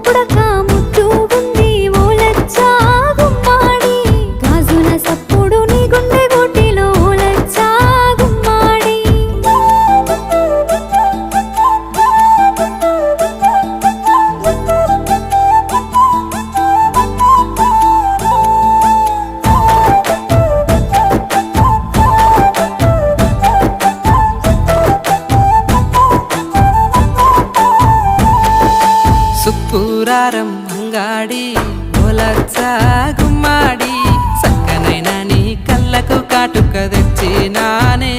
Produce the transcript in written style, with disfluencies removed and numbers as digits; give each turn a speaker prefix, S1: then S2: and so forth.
S1: పుడక ముద్దు ఉంది ఓలచ్చా గుమ్మాడి గాజుల సప్పుడు నీ గుండె గోటిలో ఓలచ్చా గుమ్మాడి
S2: సుక్కురారం అంగాడి ఓలచ్చా గుమ్మాడి సక్కనైన నీ కళ్ళకు కాటుక తెచ్చినానే